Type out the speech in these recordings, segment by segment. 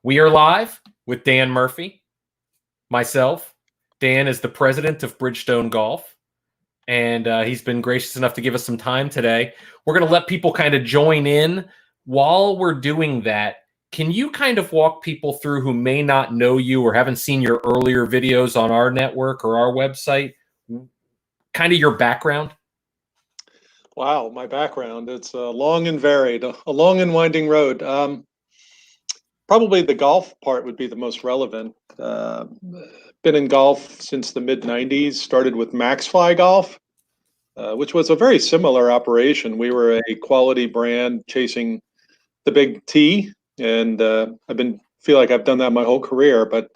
We are live with Dan Murphy, myself. Dan is the president of Bridgestone Golf, and he's been gracious enough to give us some time today. We're going to let people kind of join in. While we're doing that, can you kind of walk people through who may not know you or haven't seen your earlier videos on our network or our website, kind of your background? Wow, my background. It's long and varied, a long and winding road. Probably the golf part would be the most relevant. Been in golf since the mid 90s, started with MaxFly Golf, which was a very similar operation. We were a quality brand chasing the big T, and feel like I've done that my whole career. But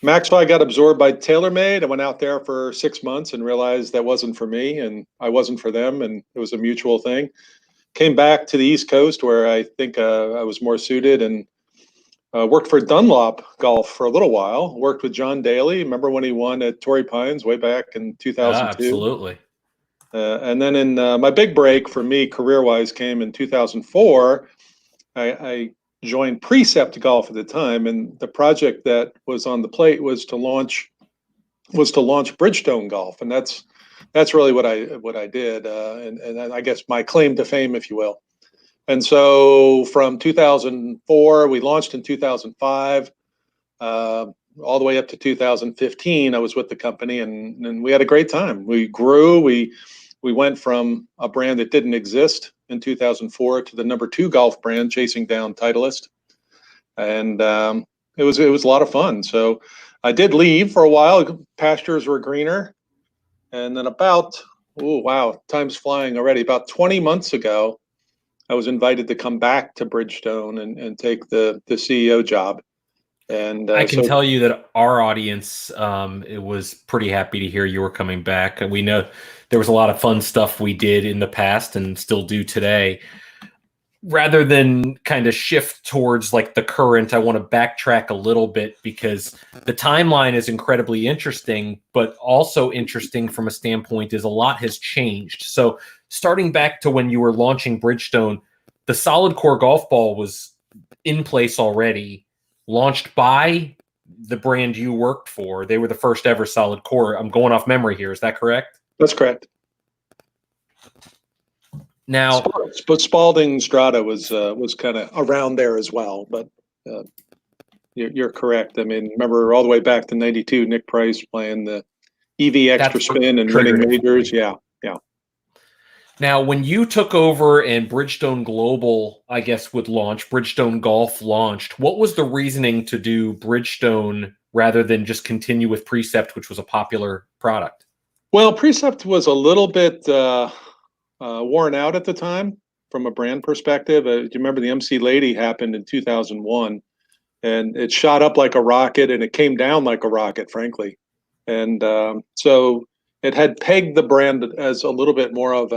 MaxFly got absorbed by TaylorMade. I went out there for 6 months and realized that wasn't for me, and I wasn't for them, and it was a mutual thing. Came back to the East Coast where I think I was more suited, and worked for Dunlop Golf for a little while. Worked with John Daly. Remember when he won at Torrey Pines way back in 2002? Absolutely. And then in my big break for me, career-wise, came in 2004. I joined Precept Golf at the time, and the project that was on the plate was to launch Bridgestone Golf, and that's really what I did, and I guess my claim to fame, if you will. And so from 2004, we launched in 2005, all the way up to 2015. I was with the company, and we had a great time. We grew. We went from a brand that didn't exist in 2004 to the #2 golf brand, chasing down Titleist, and it was a lot of fun. So I did leave for a while. Pastures were greener, and then time's flying already. About 20 months ago, I was invited to come back to Bridgestone and take the CEO job. And I can tell you that our audience it was pretty happy to hear you were coming back. And we know there was a lot of fun stuff we did in the past and still do today. Rather than kind of shift towards like the current, I want to backtrack a little bit because the timeline is incredibly interesting, but also interesting from a standpoint is a lot has changed. So starting back to when you were launching Bridgestone, the solid core golf ball was in place already, launched by the brand you worked for. They were the first ever solid core. I'm going off memory here. Is that correct? That's correct. Now, but Spalding Strata was kind of around there as well. But you're correct. I mean, remember all the way back to '92, Nick Price playing the EV extra spin and winning majors. Yeah. Now, when you took over and Bridgestone Global, I guess, would launch, Bridgestone Golf launched, what was the reasoning to do Bridgestone rather than just continue with Precept, which was a popular product? Well, Precept was a little bit worn out at the time from a brand perspective. Do you remember the MC Lady happened in 2001, and it shot up like a rocket and it came down like a rocket, frankly. And so it had pegged the brand as a little bit more of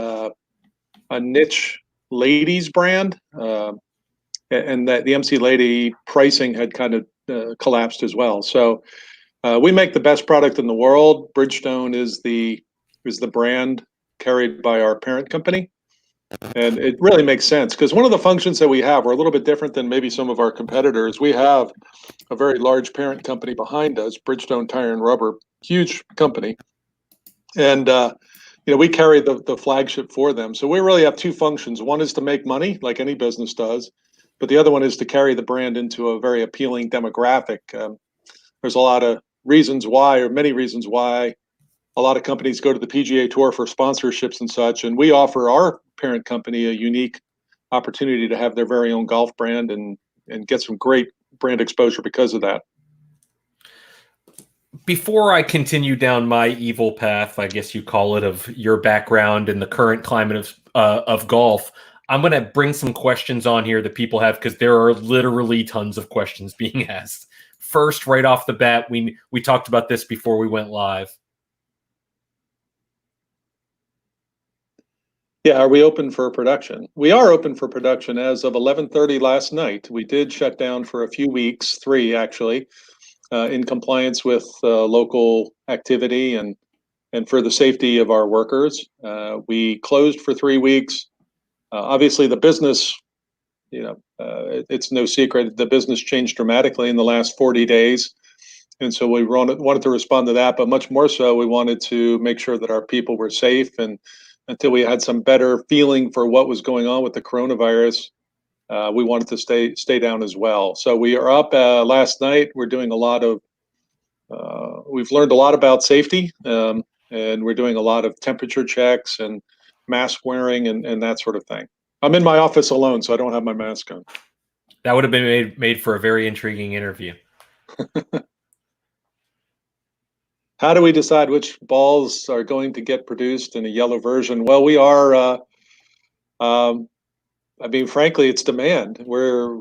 a niche ladies brand, and that the MC Lady pricing had kind of collapsed as well. So we make the best product in the world. Bridgestone is the brand carried by our parent company, and it really makes sense because one of the functions that we have, we're a little bit different than maybe some of our competitors. We have a very large parent company behind us, Bridgestone Tire and Rubber, huge company, and we carry the flagship for them. So we really have two functions. One is to make money, like any business does, but the other one is to carry the brand into a very appealing demographic. There's a lot of reasons why, or many reasons why, a lot of companies go to the PGA Tour for sponsorships and such, and we offer our parent company a unique opportunity to have their very own golf brand and get some great brand exposure because of that. Before I continue down my evil path, I guess you call it, of your background and the current climate of golf, I'm going to bring some questions on here that people have because there are literally tons of questions being asked. First, right off the bat, we talked about this before we went live. Yeah, are we open for production? We are open for production as of 11:30 last night. We did shut down for a few weeks, 3 actually, in compliance with local activity and for the safety of our workers. We closed for 3 weeks. Obviously, the business it's no secret the business changed dramatically in the last 40 days. And so we wanted to respond to that, but much more so, we wanted to make sure that our people were safe. And until we had some better feeling for what was going on with the coronavirus, we wanted to stay down as well. So we are up last night. We're doing a lot of, we've learned a lot about safety, and we're doing a lot of temperature checks and mask wearing and that sort of thing. I'm in my office alone, so I don't have my mask on. That would have been made for a very intriguing interview. How do we decide which balls are going to get produced in a yellow version? Well, we are, frankly, it's demand. We're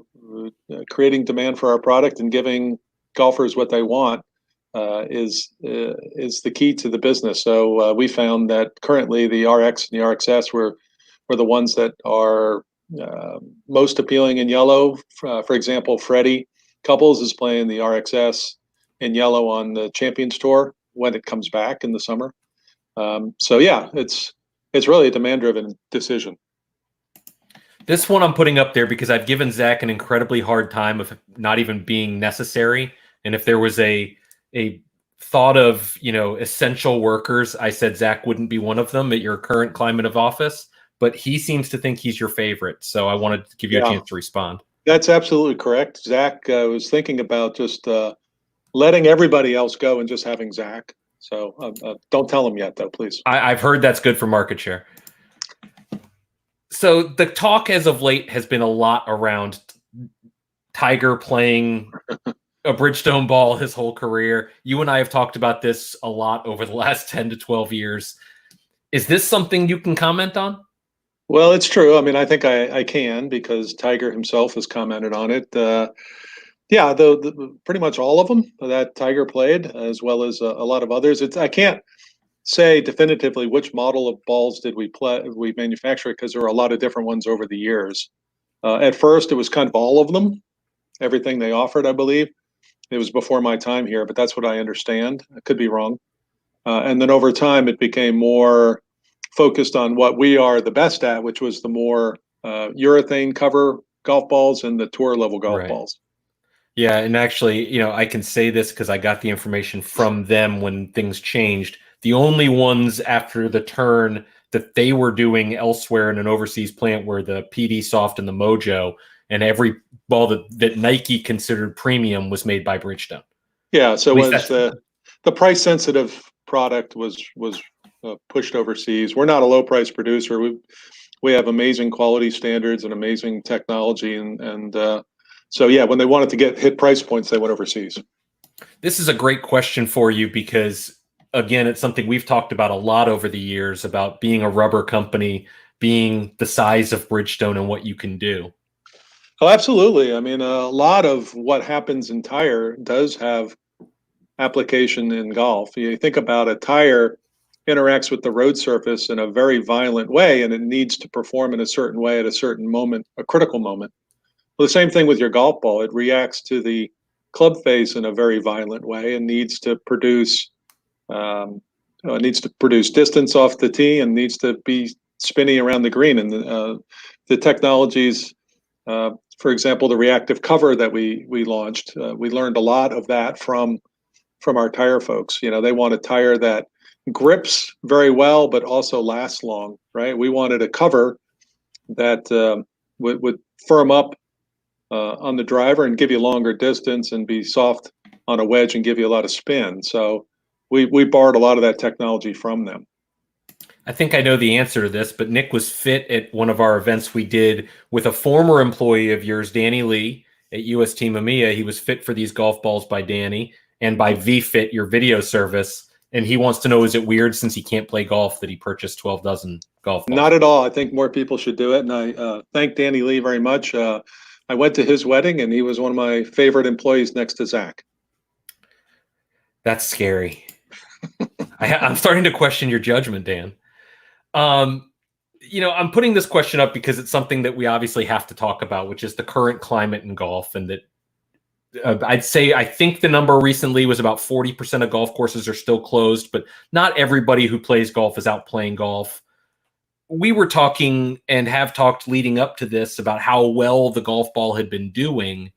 creating demand for our product, and giving golfers what they want is the key to the business. So we found that currently the RX and the RXS were the ones that are most appealing in yellow. For example, Freddie Couples is playing the RXS in yellow on the Champions Tour when it comes back in the summer. So yeah, it's really a demand-driven decision. This one I'm putting up there because I've given Zach an incredibly hard time of not even being necessary. And if there was a thought of, essential workers, I said Zach wouldn't be one of them at your current climate of office, but he seems to think he's your favorite. So I wanted to give you a chance to respond. That's absolutely correct. Zach was thinking about just letting everybody else go and just having Zach. So don't tell him yet, though, please. I've heard that's good for market share. So the talk as of late has been a lot around Tiger playing a Bridgestone ball his whole career. You and I have talked about this a lot over the last 10 to 12 years. Is this something you can comment on? Well, it's true. I mean, I think I can, because Tiger himself has commented on it. Yeah, pretty much all of them that Tiger played, as well as a lot of others. I can't say definitively which model of balls did we manufacture, because there were a lot of different ones over the years. At first, it was kind of all of them, everything they offered, I believe. It was before my time here, but that's what I understand. I could be wrong. And then over time, it became more focused on what we are the best at, which was the more urethane cover golf balls and the tour level golf balls. Yeah, and actually, I can say this because I got the information from them when things changed. The only ones after the turn that they were doing elsewhere in an overseas plant were the PD Soft and the Mojo, and every ball that Nike considered premium was made by Bridgestone. Yeah, so the price sensitive product was pushed overseas. We're not a low price producer. We have amazing quality standards and amazing technology, and so yeah, when they wanted to hit price points, they went overseas. This is a great question for you because, again, it's something we've talked about a lot over the years about being a rubber company, being the size of Bridgestone and what you can do. Oh, absolutely. I mean, a lot of what happens in tire does have application in golf. You think about a tire interacts with the road surface in a very violent way, and it needs to perform in a certain way at a certain moment, a critical moment. Well, the same thing with your golf ball. It reacts to the club face in a very violent way and needs to produce distance off the tee, and needs to be spinning around the green. And the technologies, for example, the reactive cover that we launched, we learned a lot of that from our tire folks. They want a tire that grips very well, but also lasts long, right? We wanted a cover that would firm up on the driver and give you longer distance, and be soft on a wedge and give you a lot of spin. So we borrowed a lot of that technology from them. I think I know the answer to this, but Nick was fit at one of our events we did with a former employee of yours, Danny Lee, at US Team EMEA. He was fit for these golf balls by Danny and by VFit, your video service. And he wants to know, is it weird since he can't play golf that he purchased 12 dozen golf balls? Not at all. I think more people should do it. And I thank Danny Lee very much. I went to his wedding, and he was one of my favorite employees next to Zach. That's scary. I'm starting to question your judgment, Dan. I'm putting this question up because it's something that we obviously have to talk about, which is the current climate in golf. And that I think the number recently was about 40% of golf courses are still closed, but not everybody who plays golf is out playing golf. we were talking and have talked leading up to this about how well the golf ball had been doing.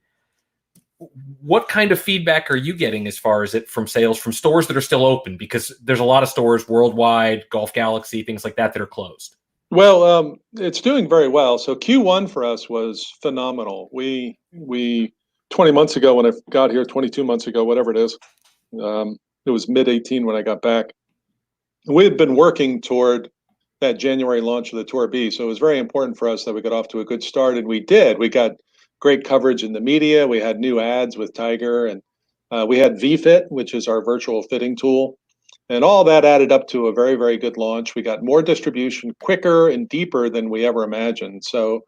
What kind of feedback are you getting as far as it from sales from stores that are still open? Because there's a lot of stores worldwide, Golf Galaxy, things like that are closed. Well, it's doing very well. So Q1 for us was phenomenal. We 20 months ago when I got here, 22 months ago, whatever it is, it was mid-18 when I got back. We had been working toward that January launch of the Tour B, so it was very important for us that we got off to a good start, and we did. We got great coverage in the media. We had new ads with Tiger, and we had VFit, which is our virtual fitting tool. And all that added up to a very, very good launch. We got more distribution quicker and deeper than we ever imagined. So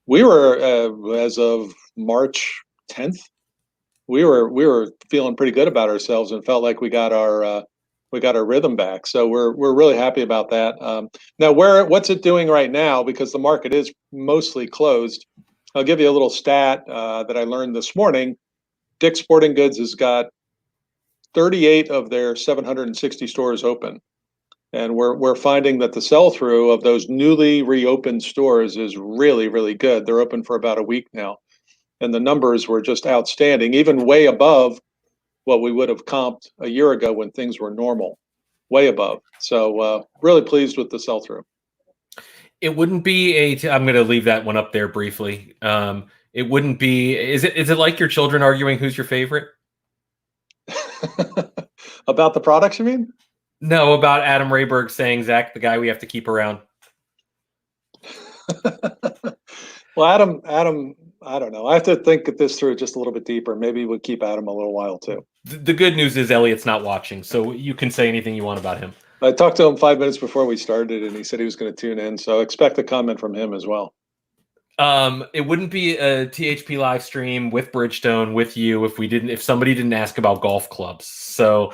we were, as of March 10th, we were feeling pretty good about ourselves and felt like we got our rhythm back. So we're really happy about that. Now, what's it doing right now? Because the market is mostly closed. I'll give you a little stat that I learned this morning. Dick's Sporting Goods has got 38 of their 760 stores open. And we're finding that the sell-through of those newly reopened stores is really, really good. They're open for about a week now. And the numbers were just outstanding, even way above what we would have comped a year ago when things were normal, way above. So really pleased with the sell-through. It wouldn't be I'm going to leave that one up there briefly. It wouldn't be, is it like your children arguing who's your favorite? About the products, you mean? No, about Adam Rayberg saying, Zach, the guy we have to keep around. Well, Adam, I don't know. I have to think this through just a little bit deeper. Maybe we'll keep Adam a little while too. The good news is Elliot's not watching, so you can say anything you want about him. I talked to him 5 minutes before we started, and he said he was going to tune in. So expect a comment from him as well. It wouldn't be a THP live stream with Bridgestone with you if somebody didn't ask about golf clubs. So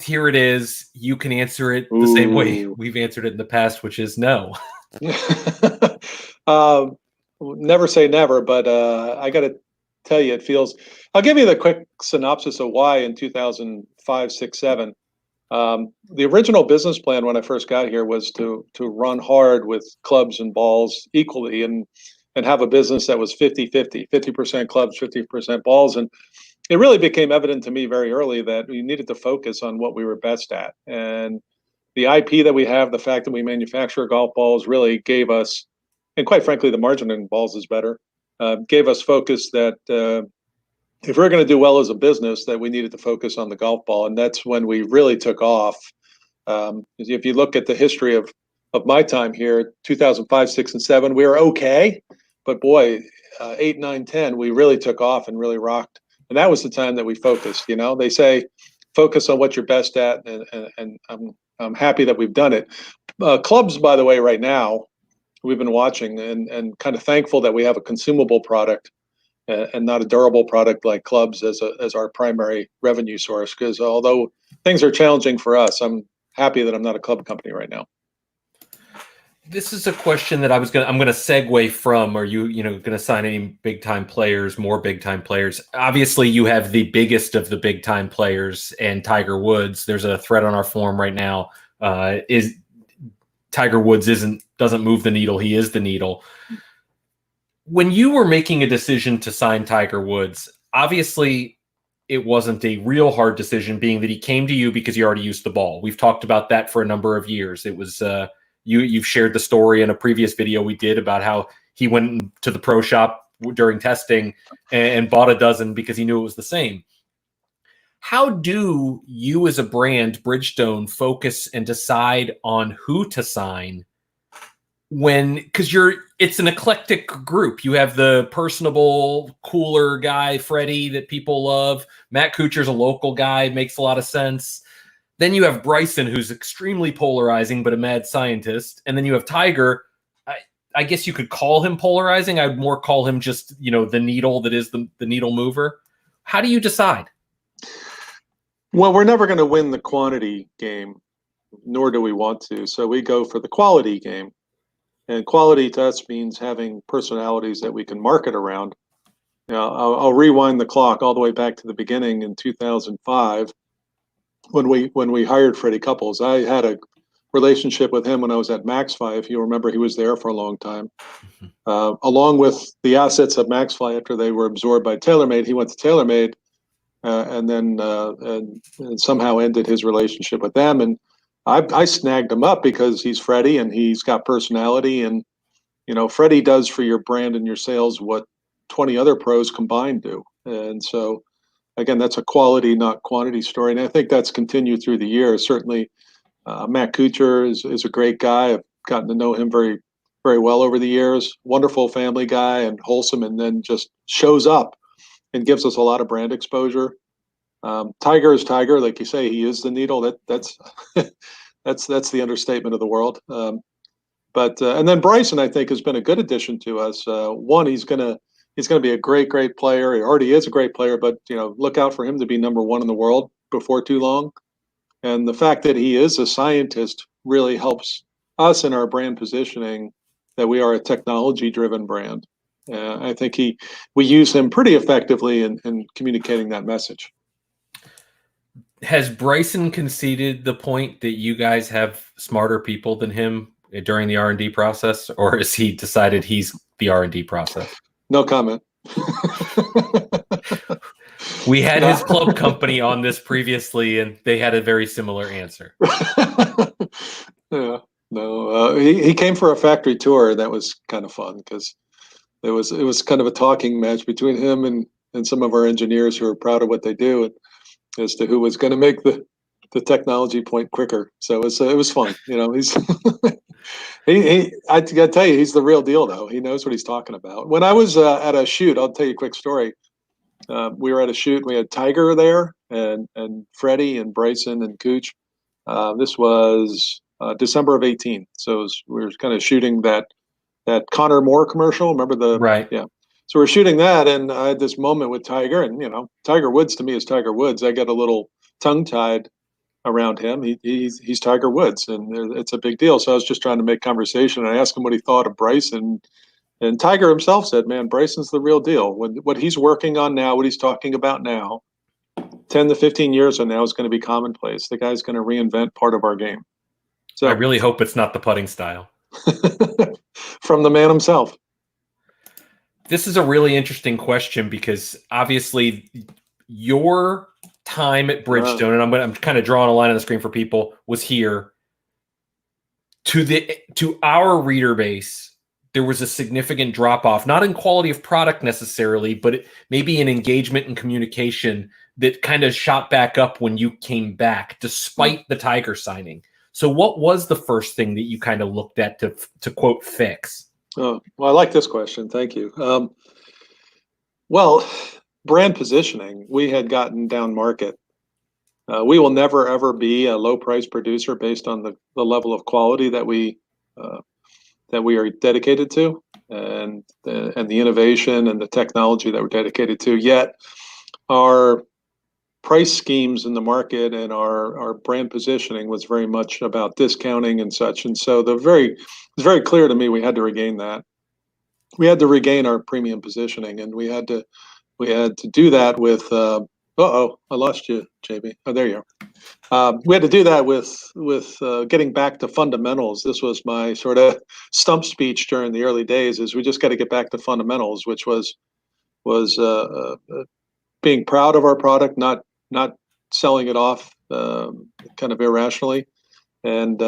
here it is. You can answer it the same way we've answered it in the past, which is no. Never say never, but I got to tell you, it feels. I'll give you the quick synopsis of why in 2005, 6, 7. The original business plan when I first got here was to run hard with clubs and balls equally and have a business that was 50-50, 50% clubs, 50% balls. And it really became evident to me very early that we needed to focus on what we were best at. And the IP that we have, the fact that we manufacture golf balls really gave us, and quite frankly, the margin in balls is better, gave us focus that if we're going to do well as a business, that we needed to focus on the golf ball. And that's when we really took off. If you look at the history of my time here, 2005, 6, and 7, we were okay. But boy, 8, 9, 10, we really took off and really rocked. And that was the time that we focused. You know, they say focus on what you're best at, and I'm happy that we've done it. Clubs, by the way, right now, we've been watching and kind of thankful that we have a consumable product and not a durable product like clubs as our primary revenue source. Because although things are challenging for us, I'm happy that I'm not a club company right now. This is a question that I'm going to segue from. Are you going to sign any big time players, more big time players? Obviously, you have the biggest of the big time players, and Tiger Woods. There's a thread on our forum right now. Is Tiger Woods doesn't move the needle? He is the needle. When you were making a decision to sign Tiger Woods, obviously it wasn't a real hard decision, being that he came to you because you already used the ball. We've talked about that for a number of years. It was you've shared the story in a previous video we did about how he went to the pro shop during testing and bought a dozen because he knew it was the same. How do you as a brand, Bridgestone, focus and decide on who to sign because it's an eclectic group? You have the personable, cooler guy, Freddie, that people love. Matt Kuchar's a local guy, makes a lot of sense. Then you have Bryson, who's extremely polarizing, but a mad scientist. And then you have Tiger. I guess you could call him polarizing. I'd more call him just, the needle that is the needle mover. How do you decide? Well, we're never going to win the quantity game, nor do we want to. So we go for the quality game. And quality to us means having personalities that we can market around. I'll rewind the clock all the way back to the beginning in 2005 when we hired Freddie Couples. I had a relationship with him when I was at MaxFi. If you remember, he was there for a long time. Along with the assets of MaxFi after they were absorbed by TaylorMade, he went to TaylorMade and then and somehow ended his relationship with them. And I snagged him up because he's Freddie and he's got personality. And, Freddie does for your brand and your sales what 20 other pros combined do. And so, again, that's a quality, not quantity story. And I think that's continued through the years. Certainly, Matt Kuchar is a great guy. I've gotten to know him very, very well over the years. Wonderful family guy and wholesome, and then just shows up and gives us a lot of brand exposure. Tiger is Tiger, like you say, he is the needle. That's that's the understatement of the world. But and then Bryson, I think, has been a good addition to us. One, he's gonna be a great, great player. He already is a great player, but look out for him to be number one in the world before too long. And the fact that he is a scientist really helps us in our brand positioning, that we are a technology-driven brand. I think we use him pretty effectively in communicating that message. Has Bryson conceded the point that you guys have smarter people than him during the R&D process, or has he decided he's the R&D process? No comment. We had his club company on this previously, and they had a very similar answer. Yeah, no, he came for a factory tour. That was kind of fun because it was kind of a talking match between him and some of our engineers who are proud of what they do, as to who was going to make the technology point quicker. So it was fun. He's I got to tell you, he's the real deal though. He knows what he's talking about. When I was at a shoot, I'll tell you a quick story. We were at a shoot. We had Tiger there and Freddie and Bryson and Cooch. This was December of 2018. So we were kind of shooting that Connor Moore commercial. Remember right? Yeah. So we're shooting that, and I had this moment with Tiger, and Tiger Woods to me is Tiger Woods. I get a little tongue tied around him. He's Tiger Woods, and it's a big deal. So I was just trying to make conversation. And I asked him what he thought of Bryson. And Tiger himself said, "Man, Bryson's the real deal. What he's working on now, what he's talking about now, 10 to 15 years from now is going to be commonplace. The guy's going to reinvent part of our game." So I really hope it's not the putting style. From the man himself. This is a really interesting question because obviously your time at Bridgestone, and I'm kind of drawing a line on the screen for people, was here. To our reader base, there was a significant drop-off, not in quality of product necessarily, but maybe in engagement and communication that kind of shot back up when you came back, despite the Tiger signing. So what was the first thing that you kind of looked at to quote, fix? Oh, well, I like this question. Thank you. Well, brand positioning, we had gotten down market. We will never, ever be a low-price producer based on the level of quality that we are dedicated to, and the innovation and the technology that we're dedicated to. Yet our price schemes in the market and our brand positioning was very much about discounting and such. And so it was very clear to me we had to regain that. We had to regain our premium positioning, and we had to do that with I lost you, JB. Oh, there you are. We had to do that with getting back to fundamentals. This was my sort of stump speech during the early days, is we just got to get back to fundamentals, which was being proud of our product, not selling it off kind of irrationally, and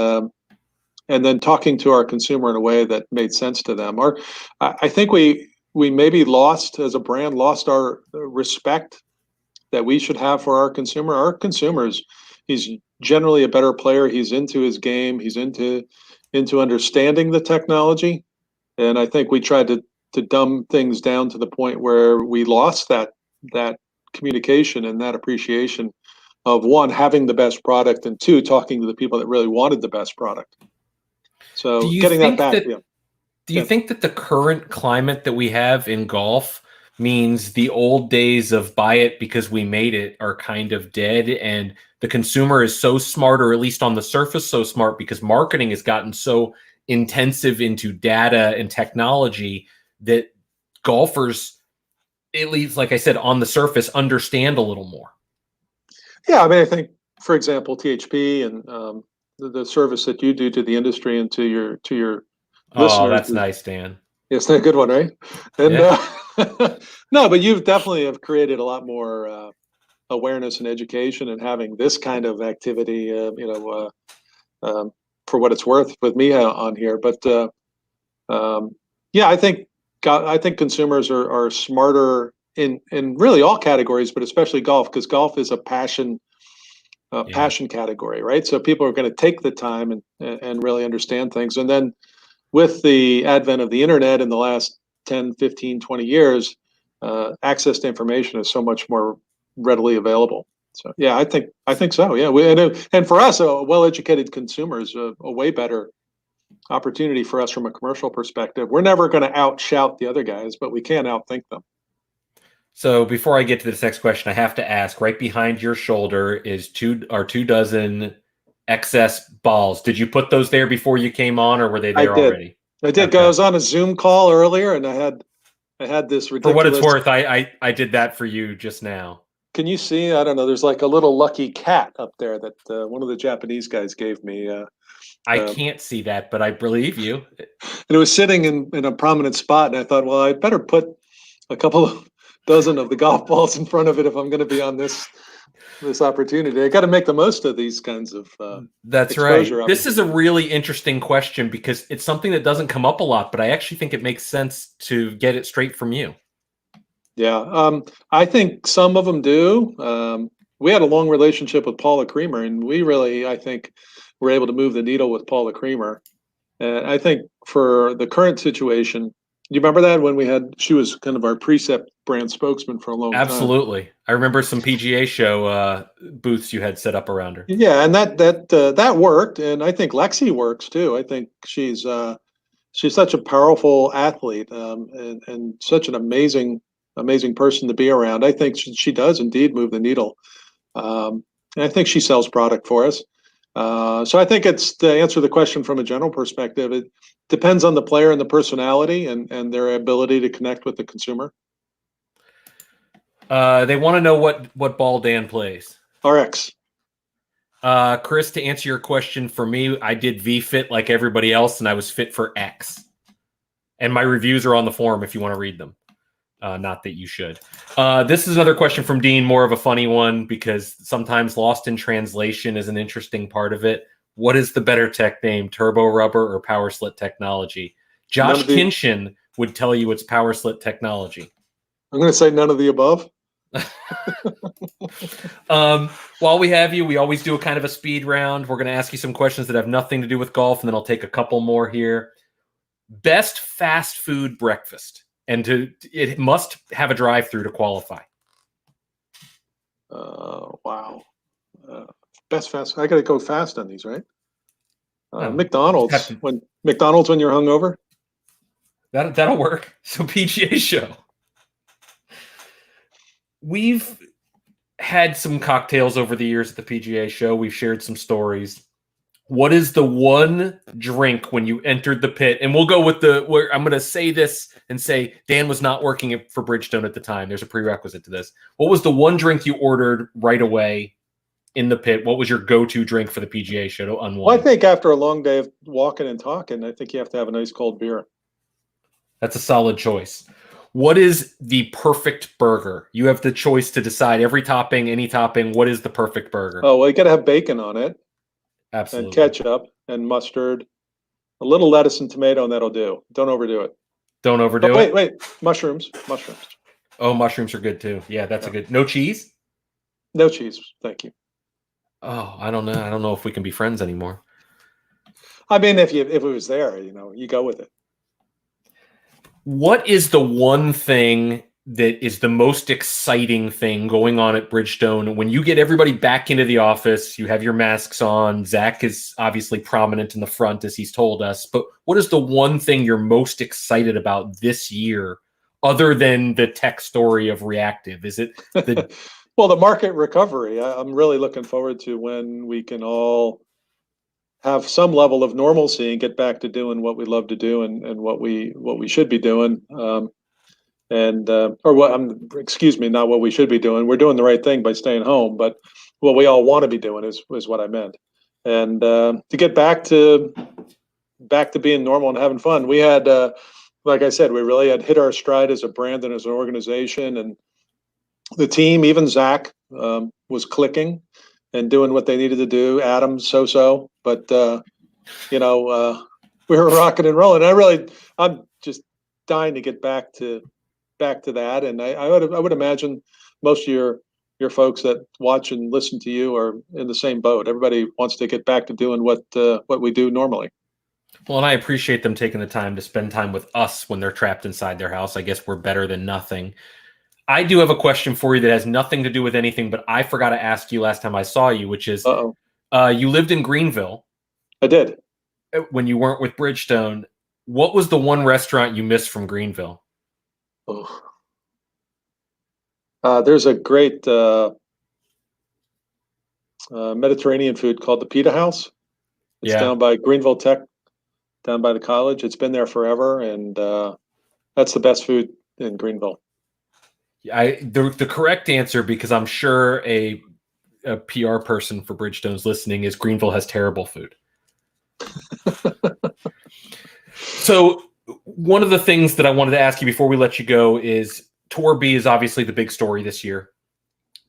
then talking to our consumer in a way that made sense to them. I think we maybe as a brand, lost our respect that we should have for our consumer. Our consumers, he's generally a better player. He's into his game. He's into understanding the technology. And I think we tried to dumb things down to the point where we lost that communication and that appreciation of, one, having the best product, and two, talking to the people that really wanted the best product. So getting that back. Do you think that the current climate that we have in golf means the old days of buy it because we made it are kind of dead, and the consumer is so smart, or at least on the surface so smart, because marketing has gotten so intensive into data and technology, that golfers, at least, like I said, on the surface, understand a little more? Yeah, I mean, I think, for example, THP and the service that you do to the industry and to your Oh, listeners that's is, nice, Dan. it's a good one, right? And Yeah. no, but you've definitely have created a lot more awareness and education, and having this kind of activity, for what it's worth, with me on here. But um, yeah, I think consumers are smarter in really all categories, but especially golf, because golf is a Yeah. passion category, right? So people are going to take the time and really understand things. And then with the advent of the internet in the last 10, 15, 20 years, access to information is so much more readily available. So yeah, I think so. Yeah, and for us, a well-educated consumer is a way better opportunity for us from a commercial perspective. We're never going to outshout the other guys, but we can outthink them. So before I get to this next question, I have to ask, right behind your shoulder is 2 dozen excess balls. Did you put those there before you came on, or were they I there did. already? I did. I Okay. was on a Zoom call earlier, and I had this For what it's ridiculous. worth, I did that for you just now. Can you see? I don't know. There's like a little lucky cat up there that one of the Japanese guys gave me. I can't see that, but I believe you. And it was sitting in a prominent spot, and I thought, well, I'd better put a couple of dozen of the golf balls in front of it if I'm going to be on this opportunity. I got to make the most of these kinds of That's exposure right. This is a opportunities. really interesting question because it's something that doesn't come up a lot, but I actually think it makes sense to get it straight from you. Yeah, I think some of them do. We had a long relationship with Paula Creamer, and we really, I think, were able to move the needle with Paula Creamer. And I think for the current situation, you remember that when she was kind of our Precept brand spokesman for a long time. Absolutely. I remember some PGA show booths you had set up around her. Yeah, and that worked, and I think Lexi works too. I think she's such a powerful athlete, and such an amazing person to be around. I think she does indeed move the needle, and I think she sells product for us. So I think it's to answer the question from a general perspective. It depends on the player and the personality and their ability to connect with the consumer. They want to know what ball Dan plays. RX. Chris, to answer your question, for me, I did V fit like everybody else, and I was fit for X. And my reviews are on the forum if you want to read them. Not that you should. This is another question from Dean, more of a funny one because sometimes lost in translation is an interesting part of it. What is the better tech name, turbo rubber or power slit technology? Josh Kinshin would tell you it's power slit technology. I'm going to say none of the above. While we have you, we always do a kind of a speed round. We're going to ask you some questions that have nothing to do with golf, and then I'll take a couple more here. Best fast food breakfast, and it must have a drive-through to qualify. Wow. Best fast. I got to go fast on these, right? Oh, McDonald's. When you're hungover. That'll work. So PGA show. We've had some cocktails over the years at the PGA show. We've shared some stories. What is the one drink when you entered the pit? And we'll go with where I'm going to say this and say Dan was not working for Bridgestone at the time. There's a prerequisite to this. What was the one drink you ordered right away in the pit? What was your go-to drink for the PGA show to unwind? Well, I think after a long day of walking and talking, I think you have to have a nice cold beer. That's a solid choice. What is the perfect burger? You have the choice to decide every topping, any topping. What is the perfect burger? Oh, well, you got to have bacon on it. Absolutely. And ketchup and mustard, a little lettuce and tomato, and that'll do. Don't overdo it. Don't overdo it. Wait, mushrooms. Oh, mushrooms are good too. Yeah, that's a good. No cheese? No cheese, thank you. Oh, I don't know. I don't know if we can be friends anymore. I mean, if it was there, you go with it. What is the one thing that is the most exciting thing going on at Bridgestone when you get everybody back into the office? You have your masks on. Zach is obviously prominent in the front, as he's told us. But what is the one thing you're most excited about this year, other than the tech story of reactive? Is it the well, the market recovery? I'm really looking forward to when we can all have some level of normalcy and get back to doing what we love to do and what we should be doing. Excuse me, not what we should be doing. We're doing the right thing by staying home, but what we all want to be doing is what I meant. And to get back to being normal and having fun. We had, like I said, we really had hit our stride as a brand and as an organization, and the team, even Zach, was clicking and doing what they needed to do. Adam, so, but we were rocking and rolling. I'm just dying to get back to that, and I would imagine most of your folks that watch and listen to you are in the same boat. Everybody wants to get back to doing what we do normally. Well, and I appreciate them taking the time to spend time with us when they're trapped inside their house. I guess we're better than nothing. I do have a question for you that has nothing to do with anything, but I forgot to ask you last time I saw you, which is, you lived in Greenville. I did. When you weren't with Bridgestone. What was the one restaurant you missed from Greenville? Oh. There's a great Mediterranean food called the Pita House. It's down by Greenville Tech, down by the college. It's been there forever, and that's the best food in Greenville. The correct answer, because I'm sure a PR person for Bridgestone's listening, is Greenville has terrible food. So one of the things that I wanted to ask you before we let you go is Tour B is obviously the big story this year,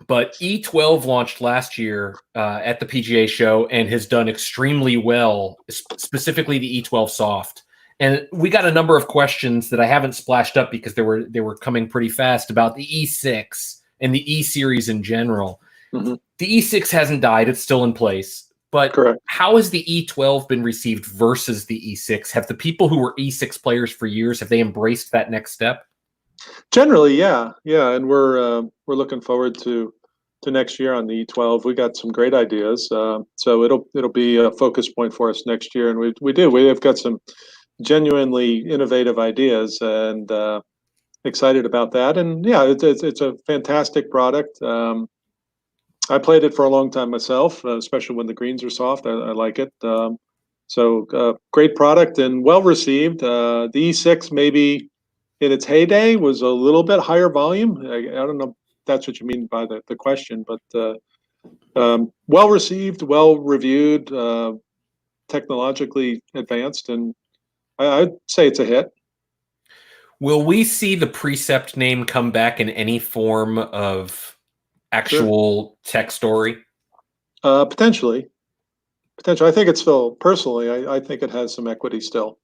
but E12 launched last year at the PGA show and has done extremely well, specifically the E12 Soft. And we got a number of questions that I haven't splashed up because they were coming pretty fast about the E6 and the E series in general. Mm-hmm. The E6 hasn't died. It's still in place. But correct. How has the E12 been received versus the E6? Have the people who were E6 players for years, have they embraced that next step? Generally, yeah. And we're looking forward to next year on the E12. We got some great ideas. So it'll be a focus point for us next year. And we have got some genuinely innovative ideas, and excited about that. And yeah, it's a fantastic product. I played it for a long time myself, especially when the greens are soft. I like it. So great product and well received. The E6 maybe in its heyday was a little bit higher volume. I don't know if that's what you mean by the question, but well received, well reviewed, technologically advanced, and I'd say it's a hit. Will we see the Precept name come back in any form of actual tech story? Potentially. I think it's still, personally, I think it has some equity still.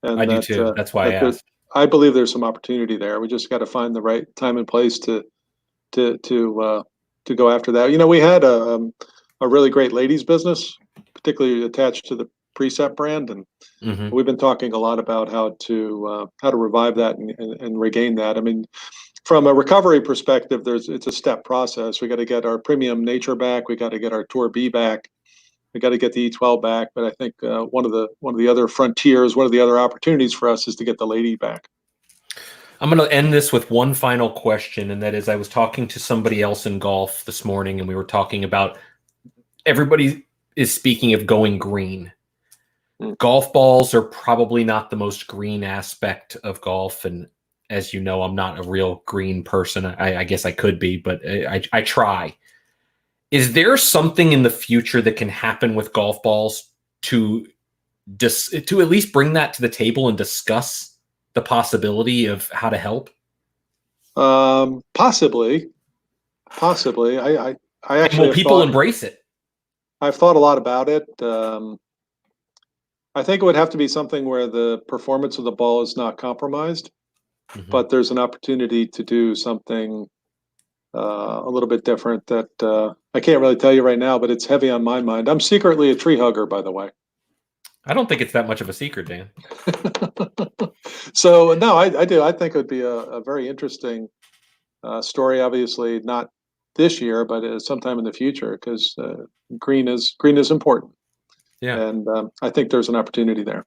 And I do too. That's why I asked. I believe there's some opportunity there. We just got to find the right time and place to go after that. We had a really great ladies business, particularly attached to the Precept brand, and we've been talking a lot about how to revive that and regain that. I mean, from a recovery perspective, it's a step process. We got to get our premium nature back. We got to get our Tour B back. We got to get the E12 back. But I think one of the other frontiers, one of the other opportunities for us is to get the lady back. I'm going to end this with one final question, and that is, I was talking to somebody else in golf this morning, and we were talking about everybody is speaking of going green. Golf balls are probably not the most green aspect of golf, and as you know, I'm not a real green person. I guess I could be, but I try. Is there something in the future that can happen with golf balls to at least bring that to the table and discuss the possibility of how to help? Possibly. I actually will people embrace it? I've thought a lot about it. I think it would have to be something where the performance of the ball is not compromised, but there's an opportunity to do something a little bit different that I can't really tell you right now, but it's heavy on my mind. I'm secretly a tree hugger, by the way. I don't think it's that much of a secret, Dan. So no, I do. I think it would be a very interesting story. Obviously, not this year, but sometime in the future, because green is important. Yeah, and I think there's an opportunity there.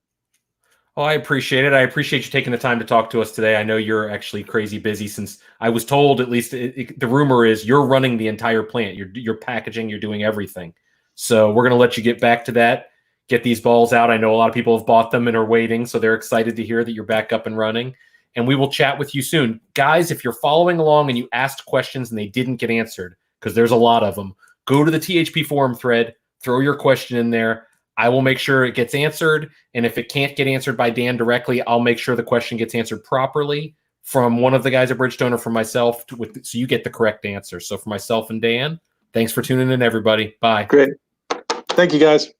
Oh, I appreciate it. I appreciate you taking the time to talk to us today. I know you're actually crazy busy, since I was told, at least the rumor is, you're running the entire plant. You're packaging, you're doing everything. So we're going to let you get back to that, get these balls out. I know a lot of people have bought them and are waiting, so they're excited to hear that you're back up and running. And we will chat with you soon. Guys, if you're following along and you asked questions and they didn't get answered, because there's a lot of them, go to the THP forum thread, throw your question in there. I will make sure it gets answered. And if it can't get answered by Dan directly, I'll make sure the question gets answered properly from one of the guys at Bridgestone or from myself, so you get the correct answer. So for myself and Dan, thanks for tuning in, everybody. Bye. Great. Thank you, guys.